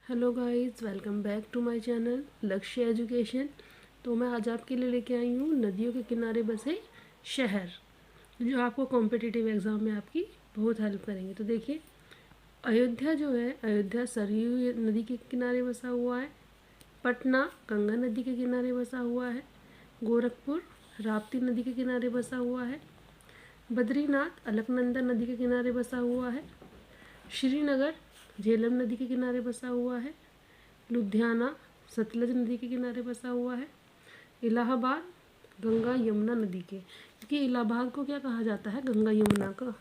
Hello guys, welcome back to my channel Lakshya education. तो मैं आज आपके लिए लेके आई हूँ नदियों के किनारे बसे शहर, जो आपको कॉम्पिटिटिव एग्ज़ाम में आपकी बहुत हेल्प करेंगे। तो देखिए, अयोध्या जो है, अयोध्या सरयू नदी के किनारे बसा हुआ है। पटना गंगा नदी के किनारे बसा हुआ है। गोरखपुर राप्ती नदी के किनारे बसा हुआ है। बद्रीनाथ अलकनंदा नदी के किनारे बसा हुआ है। श्रीनगर झेलम नदी के किनारे बसा हुआ है। लुधियाना सतलज नदी के किनारे बसा हुआ है। इलाहाबाद गंगा यमुना नदी के, क्योंकि इलाहाबाद को क्या कहा जाता है, गंगा यमुना का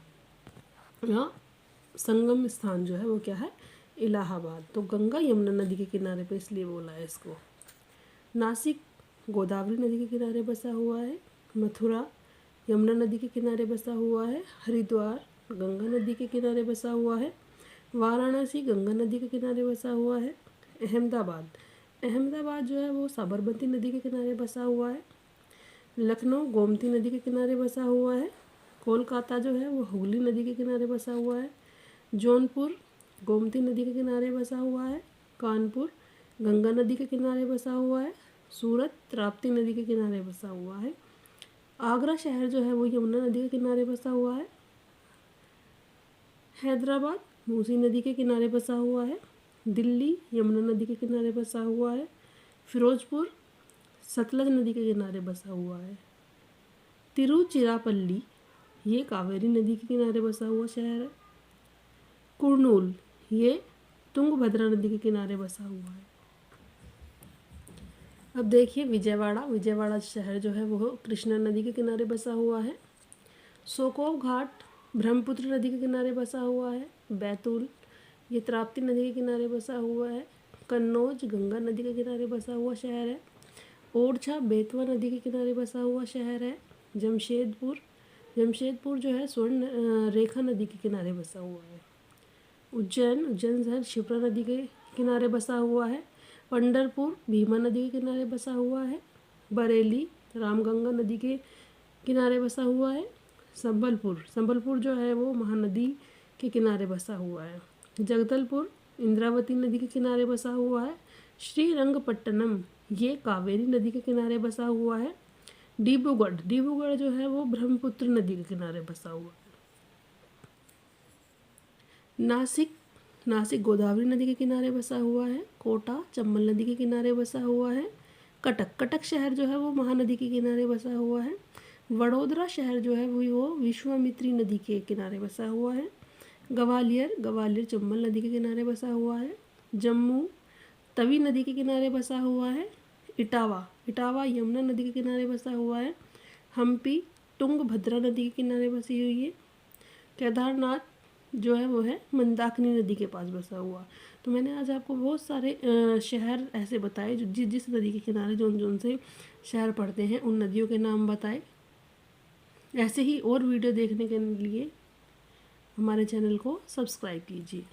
यहाँ संगम स्थान जो है वो क्या है, इलाहाबाद। तो गंगा यमुना नदी के किनारे पे इसलिए बोला है इसको। नासिक गोदावरी नदी के किनारे बसा हुआ है। मथुरा यमुना नदी के किनारे बसा हुआ है। हरिद्वार गंगा नदी के किनारे बसा हुआ है। वाराणसी गंगा नदी के किनारे बसा हुआ है। अहमदाबाद जो है वो साबरमती नदी के किनारे बसा हुआ है। लखनऊ गोमती नदी के किनारे बसा हुआ है। कोलकाता जो है वो हुगली नदी के किनारे बसा हुआ है। जौनपुर गोमती नदी के किनारे बसा हुआ है। कानपुर गंगा नदी के किनारे बसा हुआ है। सूरत राप्ती नदी के किनारे बसा हुआ है। आगरा शहर जो है वो यमुना नदी के किनारे बसा हुआ है। हैदराबाद मूसी नदी के किनारे बसा हुआ है। दिल्ली यमुना नदी के किनारे बसा हुआ है। फिरोजपुर सतलज नदी के किनारे बसा हुआ है। तिरुचिरापल्ली ये कावेरी नदी के किनारे बसा हुआ शहर है। कुर्नूल ये तुंगभद्रा नदी के किनारे बसा हुआ है। अब देखिए, विजयवाड़ा शहर जो है वो कृष्णा नदी के किनारे बसा हुआ है। सोकोव घाट ब्रह्मपुत्र नदी के किनारे बसा हुआ है। बैतूल ये ताप्ती नदी के किनारे बसा हुआ है। कन्नौज गंगा नदी के किनारे बसा हुआ शहर है। ओरछा बेतवा नदी के किनारे बसा हुआ शहर है। जमशेदपुर जो है स्वर्ण रेखा नदी के किनारे बसा हुआ है। उज्जैन शहर शिप्रा नदी के किनारे बसा हुआ है। पंढरपुर भीमा नदी के किनारे बसा हुआ है। बरेली रामगंगा नदी के किनारे बसा हुआ है। संबलपुर जो है वो महानदी के किनारे बसा हुआ है। जगदलपुर इंद्रावती नदी के किनारे बसा हुआ है। श्रीरंगपट्टनम ये कावेरी नदी के किनारे बसा हुआ है। डिब्रूगढ़ जो है वो ब्रह्मपुत्र नदी के किनारे बसा हुआ है। नासिक गोदावरी नदी के किनारे बसा हुआ है। कोटा चंबल नदी के किनारे बसा हुआ है। कटक शहर जो है वो महानदी के किनारे बसा हुआ है। वडोदरा शहर जो है वो विश्वामित्री नदी के किनारे बसा हुआ है। ग्वालियर चंबल नदी के किनारे बसा हुआ है। जम्मू तवी नदी के किनारे बसा हुआ है। इटावा यमुना नदी के किनारे बसा हुआ है। हम्पी तुंगभद्रा नदी के किनारे बसी हुई है। केदारनाथ जो है वो है मंदाकिनी नदी के पास बसा हुआ। तो मैंने आज आपको बहुत सारे शहर ऐसे बताए जो जिस नदी के किनारे जोन से शहर पड़ते हैं, उन नदियों के नाम बताए। ऐसे ही और वीडियो देखने के लिए हमारे चैनल को सब्सक्राइब कीजिए।